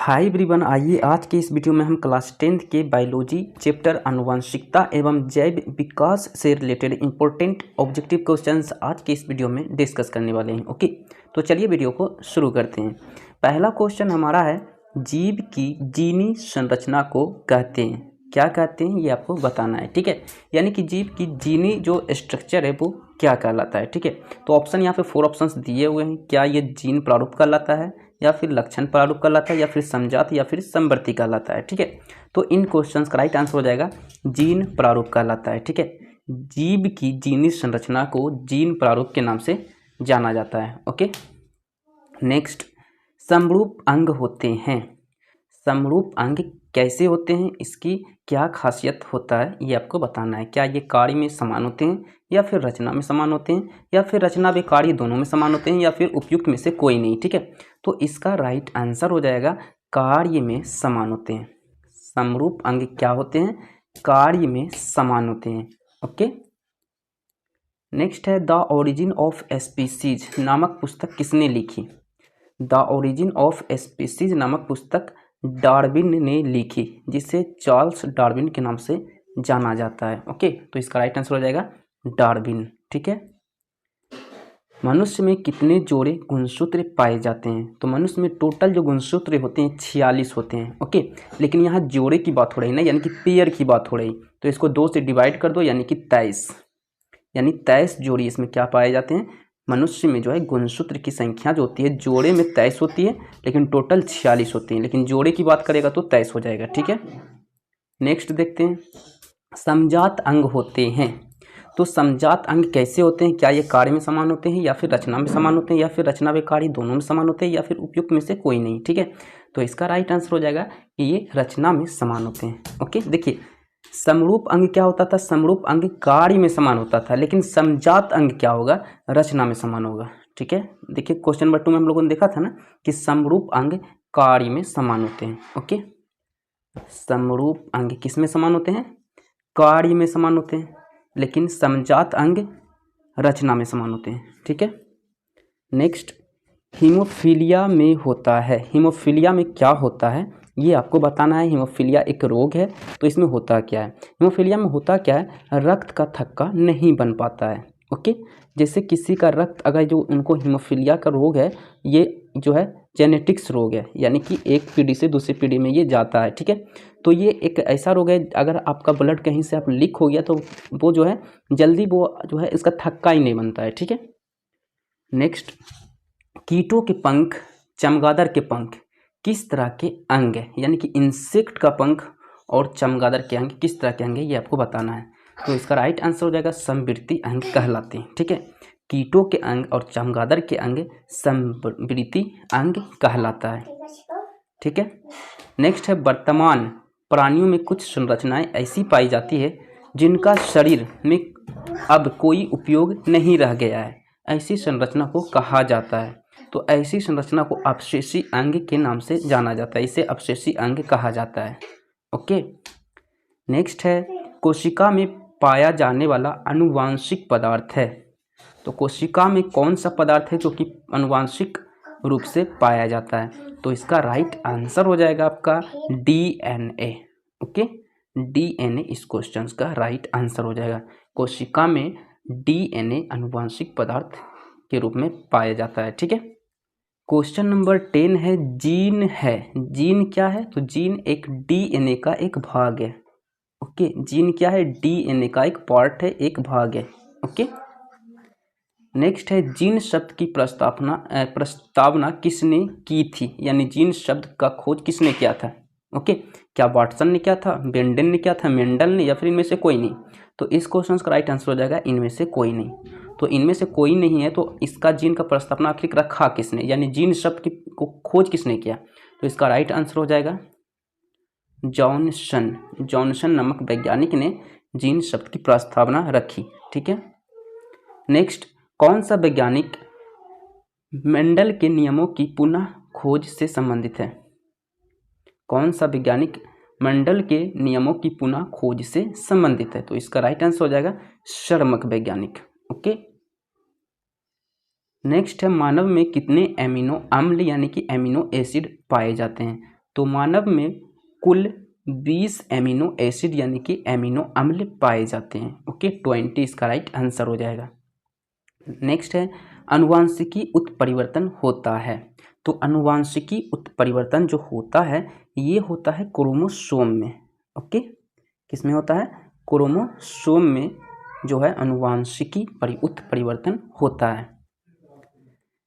Hi everyone, आइए आज के इस वीडियो में हम क्लास 10th के बायोलॉजी चैप्टर आनुवंशिकता एवं जैव विकास से रिलेटेड इंपॉर्टेंट ऑब्जेक्टिव क्वेश्चंस आज के इस वीडियो में डिस्कस करने वाले हैं। ओके, तो चलिए वीडियो को शुरू करते हैं। पहला क्वेश्चन हमारा है, जीव की जीनी संरचना को कहते हैं, क्या कहते हैं ये आपको बताना है। ठीक है, यानी कि जीव की जीनी जो स्ट्रक्चर है वो क्या कहलाता है। ठीक है, तो ऑप्शन यहाँ पे 4 ऑप्शंस दिए हुए हैं। क्या ये जीन प्रारूप कहलाता है, या फिर लक्षण प्रारूप कहलाता है, या फिर समजात, या फिर समवर्ती कहलाता है। ठीक है, तो इन क्वेश्चंस का राइट आंसर हो जाएगा जीन प्रारूप कहलाता है। ठीक है, जीव की जीनी संरचना को जीन प्रारूप के नाम से जाना जाता है। ओके, नेक्स्ट, समरूप अंग होते हैं। समरूप अंग कैसे होते हैं, इसकी क्या खासियत होता है, ये आपको बताना है। क्या ये कार्य में समान होते हैं, या फिर रचना में समान होते हैं, या फिर रचना व कार्य दोनों में समान होते हैं, या फिर उपयुक्त में से कोई नहीं। ठीक है, तो इसका राइट आंसर हो जाएगा कार्य में समान होते हैं। समरूप अंग क्या होते हैं, कार्य में समान होते हैं। ओके, नेक्स्ट है, द ओरिजिन ऑफ स्पीसीज नामक पुस्तक किसने लिखी। द ओरिजिन ऑफ स्पीसीज नामक पुस्तक डार्विन ने लिखी, जिसे चार्ल्स डार्विन के नाम से जाना जाता है। ओके, तो इसका राइट आंसर हो जाएगा डार्विन। ठीक है, मनुष्य में कितने जोड़े गुणसूत्र पाए जाते हैं। तो मनुष्य में टोटल जो गुणसूत्र होते हैं 46 होते हैं। ओके, लेकिन यहाँ जोड़े की बात हो रही है ना, यानी कि पेयर की बात हो रही, तो इसको 2 से डिवाइड कर दो, यानी कि 23, यानी 23 जोड़ी इसमें क्या पाए जाते हैं, मनुष्य में जो है गुणसूत्र की संख्या जो होती है जोड़े में 23 होती है, लेकिन टोटल 46 होती है, लेकिन जोड़े की बात करेगा तो 23 हो जाएगा। ठीक है, नेक्स्ट देखते हैं, समजात अंग होते हैं। तो समजात अंग कैसे होते हैं, क्या ये कार्य में समान होते हैं, या फिर रचना में समान होते हैं, या फिर रचना व कार्य दोनों में समान होते हैं, या फिर उपयुक्त में से कोई नहीं। ठीक है, तो इसका राइट आंसर हो जाएगा कि ये रचना में समान होते हैं। ओके, देखिए समरूप अंग क्या होता था, समरूप अंग कार्य में समान होता था, लेकिन समजात अंग क्या होगा, रचना में समान होगा। ठीक है, देखिए क्वेश्चन नंबर 2 में हम लोगों ने देखा था ना कि समरूप अंग कार्य में समान होते हैं। ओके, समरूप अंग किस में समान होते हैं, कार्य में समान होते हैं, लेकिन समजात अंग रचना में समान होते हैं। ठीक है, नेक्स्ट, हीमोफीलिया में होता है। हीमोफीलिया में क्या होता है ये आपको बताना है। हीमोफीलिया एक रोग है, तो इसमें होता क्या है, हीमोफीलिया में होता क्या है, रक्त का थक्का नहीं बन पाता है। ओके, जैसे किसी का रक्त, अगर जो उनको हीमोफीलिया का रोग है, ये जो है जेनेटिक्स रोग है, यानी कि एक पीढ़ी से दूसरी पीढ़ी में ये जाता है। ठीक है, तो ये एक ऐसा रोग है, अगर आपका ब्लड कहीं से आप लीक हो गया तो वो जो है जल्दी वो जो है इसका थक्का ही नहीं बनता है। ठीक है, नेक्स्ट, कीटों के पंख, चमगादड़ के पंख किस तरह के अंग है, यानी कि इंसेक्ट का पंख और चमगादड़ के अंग किस तरह के अंग है ये आपको बताना है। तो इसका राइट आंसर हो जाएगा समवर्ती अंग कहलाते हैं। ठीक है, कीटों के अंग और चमगादड़ के अंग समवर्ती अंग कहलाता है। ठीक है, नेक्स्ट है, वर्तमान प्राणियों में कुछ संरचनाएं ऐसी पाई जाती है जिनका शरीर में अब कोई उपयोग नहीं रह गया है, ऐसी संरचना को कहा जाता है। तो ऐसी संरचना को अपशेषी अंग के नाम से जाना जाता है, इसे अपशेषी अंग कहा जाता है। ओके, नेक्स्ट है, कोशिका में पाया जाने वाला आनुवांशिक पदार्थ है। तो कोशिका में कौन सा पदार्थ है जो कि आनुवांशिक रूप से पाया जाता है, तो इसका राइट आंसर हो जाएगा आपका DNA। ओके, DNA इस क्वेश्चन का राइट आंसर हो जाएगा। कोशिका में DNA आनुवांशिक पदार्थ के रूप में पाया जाता है। ठीक है, क्वेश्चन नंबर 10 है, जीन है। जीन क्या है, तो जीन एक DNA का एक भाग है। ओके, जीन क्या है, DNA का एक पार्ट है, एक भाग है। ओके, नेक्स्ट है, जीन शब्द की प्रस्तावना किसने की थी, यानी जीन शब्द का खोज किसने किया था। ओके, क्या वाटसन ने किया था, बेंडेन ने किया था, मेंडल ने, या फिर इनमें से कोई नहीं। तो इस क्वेश्चन का राइट आंसर हो जाएगा इनमें से कोई नहीं। तो इनमें से कोई नहीं है, तो इसका जीन का प्रस्तावना आखिर रखा किसने, यानी जीन शब्द की को खोज किसने किया, तो इसका राइट आंसर हो जाएगा जॉनसन। जॉनसन नामक वैज्ञानिक ने जीन शब्द की प्रस्तावना रखी। ठीक है, नेक्स्ट, कौन सा वैज्ञानिक मेंडल के नियमों की पुनः खोज से संबंधित है। कौन सा वैज्ञानिक मेंडल के नियमों की पुनः खोज से संबंधित है, तो इसका राइट आंसर हो जाएगा शर्मक वैज्ञानिक। ओके, नेक्स्ट है, मानव में कितने एमिनो अम्ल यानी कि एमिनो एसिड पाए जाते हैं। तो मानव में कुल 20 एमिनो एसिड यानी कि एमिनो अम्ल पाए जाते हैं। ओके, 20 इसका राइट आंसर हो जाएगा। नेक्स्ट है अनुवांशिकी उत्परिवर्तन होता है। तो अनुवांशिकी उत्परिवर्तन जो होता है ये होता है क्रोमोसोम में। ओके, किसमें होता है? क्रोमोसोम में जो है अनुवांशिकी उत्परिवर्तन होता है।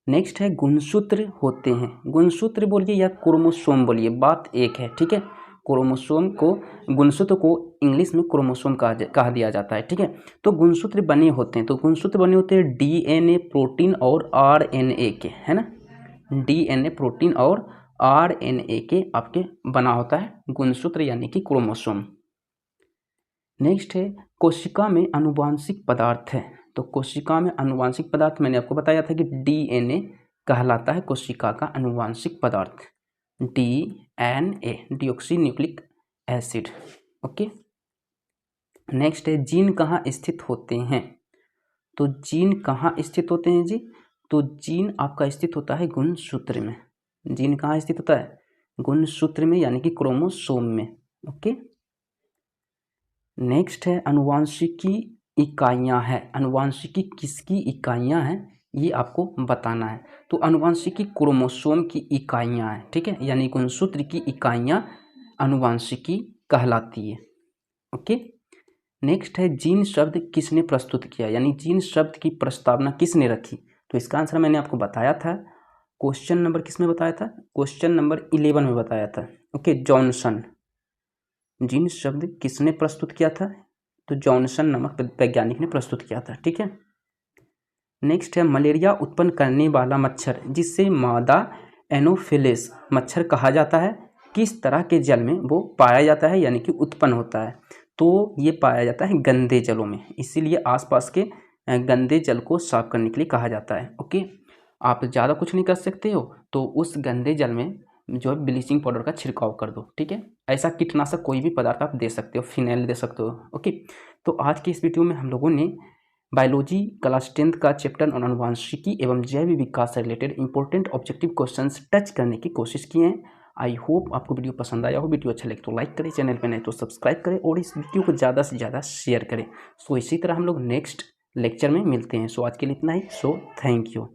नेक्स्ट है गुणसूत्र होते हैं। गुणसूत्र बोलिए या क्रोमोसोम बोलिए, बात एक है, ठीक है। क्रोमोसोम को, गुणसूत्र को इंग्लिश में क्रोमोसोम कहा दिया जाता है, ठीक है। तो गुणसूत्र बने होते हैं, तो गुणसूत्र बने होते हैं डीएनए, प्रोटीन और आरएनए के, है ना। डीएनए, प्रोटीन और आरएनए के आपके बना होता है गुणसूत्र यानी कि क्रोमोसोम। नेक्स्ट है कोशिका में आनुवांशिक पदार्थ है। तो कोशिका में आनुवांशिक पदार्थ मैंने आपको बताया था कि डीएनए कहलाता है कोशिका का आनुवांशिक पदार्थ, DNA, deoxy nucleic acid. Okay, next है जीन कहाँ स्थित होते हैं। तो जीन कहाँ स्थित होते हैं जी? तो जीन आपका स्थित होता है गुणसूत्र में। जीन कहाँ स्थित होता है? गुणसूत्र में यानी कि क्रोमोसोम में। ओके, नेक्स्ट है अनुवांशिकी इकाइयाँ हैं। अनुवांशिकी किसकी इकाइयाँ हैं ये आपको बताना है। तो अनुवांशिकी क्रोमोसोम की इकाइयाँ हैं, ठीक है, यानी गुणसूत्र की इकाइयाँ अनुवांशिकी कहलाती है। ओके, नेक्स्ट है जीन शब्द किसने प्रस्तुत किया, यानी जीन शब्द की प्रस्तावना किसने रखी। तो इसका आंसर मैंने आपको बताया था, क्वेश्चन नंबर किसमें बताया था? क्वेश्चन नंबर 11 में बताया था। Okay, Johnson. जीन शब्द किसने प्रस्तुत किया था? तो जॉनसन नामक वैज्ञानिक ने प्रस्तुत किया था, ठीक है। नेक्स्ट है मलेरिया उत्पन्न करने वाला मच्छर जिससे मादा एनोफिलिस मच्छर कहा जाता है, किस तरह के जल में वो पाया जाता है यानी कि उत्पन्न होता है? तो ये पाया जाता है गंदे जलों में, इसीलिए आसपास के गंदे जल को साफ करने के लिए कहा जाता है। ओके, आप ज़्यादा कुछ नहीं कर सकते हो तो उस गंदे जल में जो है ब्लीचिंग पाउडर का छिड़काव कर दो, ठीक है। ऐसा कीटनाशक कोई भी पदार्थ आप दे सकते हो, फिनाइल दे सकते हो। ओके, तो आज की इस वीडियो में हम लोगों ने बायोलॉजी क्लास 10th का चैप्टर ऑन आनुवांशिकी एवं जैव विकास से related important objective questions touch करने की कोशिश की है। आई होप आपको वीडियो पसंद आया हो। वीडियो अच्छा लगे तो लाइक करें, चैनल पे नए तो सब्सक्राइब करें और इस वीडियो को ज़्यादा से ज़्यादा शेयर करें। सो इसी तरह हम लोग नेक्स्ट लेक्चर में मिलते हैं। सो आज के लिए इतना ही। So thank you.